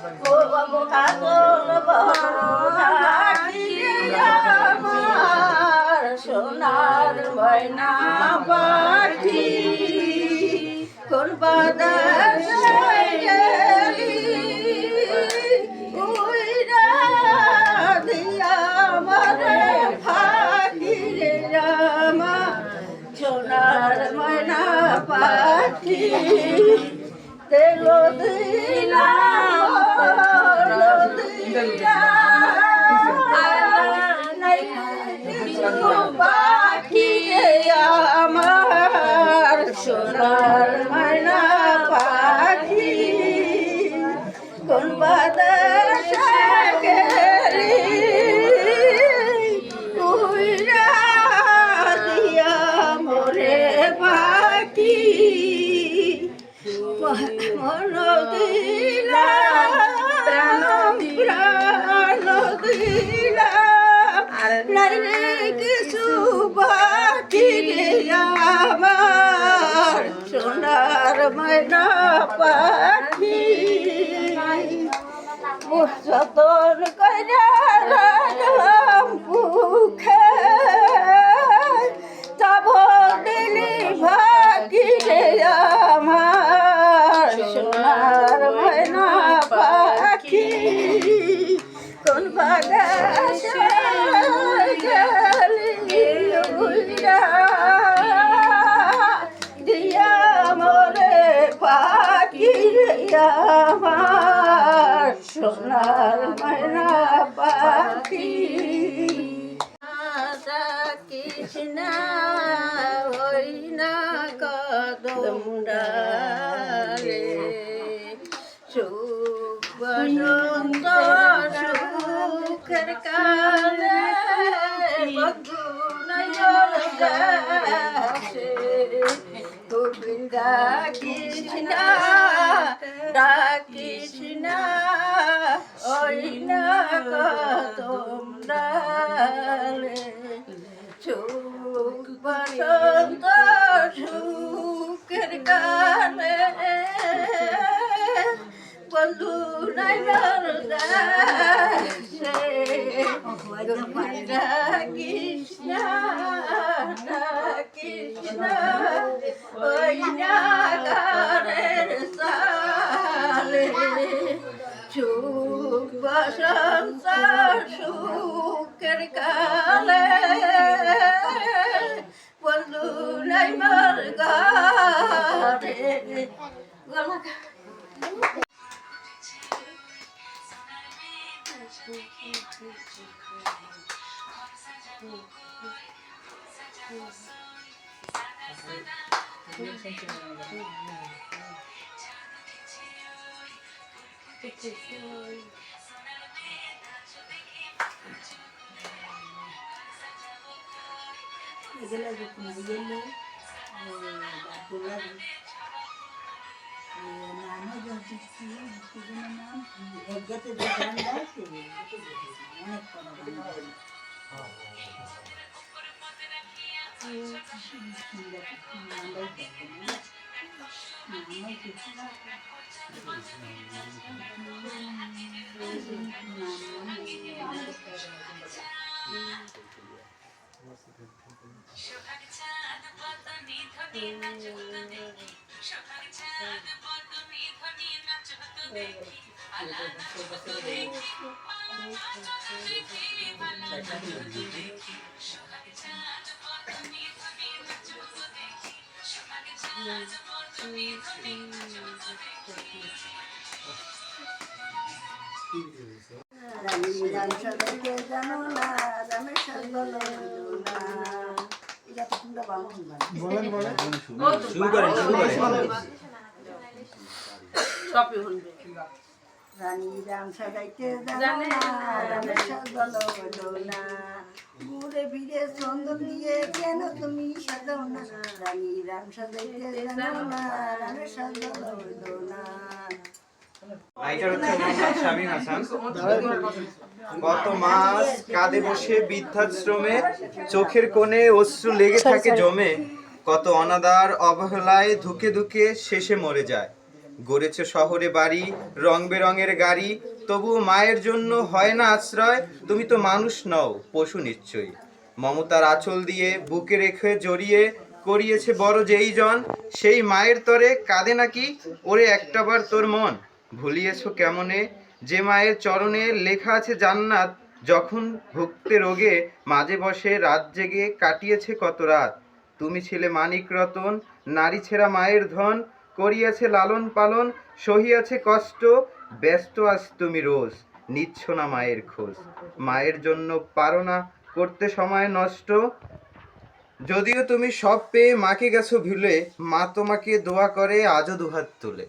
ও বাবু কাজল আমার সোনার ময়না পাখি কোন বাদায় গেলি উইরা দিয়া আমারে ফাঁকি রে আমার সোনার ময়না পাখি তেল পাখি আমার সোনার ময়না পাখি কোন বাদশা গেলি উইরা দিয়া মোরে পাখি মন দিলাম প্রাণ দিলাম নাই রে কিছু বাকি আমার সোনার ময়না পাখি যতন কইরা রাখলাম বুকে যাব দিলি ভাগি রে আমার সোনার ময়না পাখি কোন বাগাসে গেলি উইরা দিয়া মোরে পাখি রে আমার সোনার ময়না পাখি কৃষ্ণ ওই না কদম ডালে সুখ বসন্ত সুখের কালে বন্ধু নয়ন গাছে গোবিন্দা কৃষ্ণ কৃষ্ণ ওই না কদম ডালে সুখ বসন্ত সুখের কালে বন্ধু নয়ন গাছে গোবিন্দা কৃষ্ণ কৃষ্ণ ওই নাগরের সালে সুখ বসন্ত সুখের কালে বন্ধু নাই মর ঘরে রানী রাম সাজাইতে জানো না রামের সাজালো হলো না ঘুরে ফিরে চন্দন দিয়ে কেন তুমি সাজাও না রানী রাম সাজাইতে জানো না রামের সাজালো হলো না। গত মাস কাঁধে বসে বৃদ্ধাশ্রমে চোখের কোণে অশ্রু লেগে থাকে জমে, কত অনাদার অবহেলায় ধুকে ধুকে শেষে মরে যায়। গড়েছ শহরে বাড়ি, রং বেরঙের গাড়ি, তবুও মায়ের জন্য হয় না আশ্রয়। তুমি তো মানুষ নও, পশু নিশ্চয়ই। মমতার আঁচল দিয়ে বুকে রেখে জড়িয়ে করিয়েছে বড় যেই জন, সেই মায়ের তরে কাঁদে নাকি ওরে একটাবার তোর মন? ভুলিয়েছ কেমনে যে মায়ের চরণে লেখা আছে জান্নাত, যখন ভুগতে রোগে মাঝে বসে রাত জেগে কাটিয়েছে কত রাত। তুমি ছিলে মানিক রতন, নারী ছেঁড়া মায়ের ধন, করিয়াছে লালন পালন, সহিয়াছে কষ্ট, ব্যস্ত আজ তুমি রোজ, নিচ্ছ না মায়ের খোঁজ। মায়ের জন্য পারো না করতে সময় নষ্ট, যদিও তুমি সব পেয়ে মাকে গেছো ভুলে, মা তোমাকে দোয়া করে আজও দুহাত তুলে।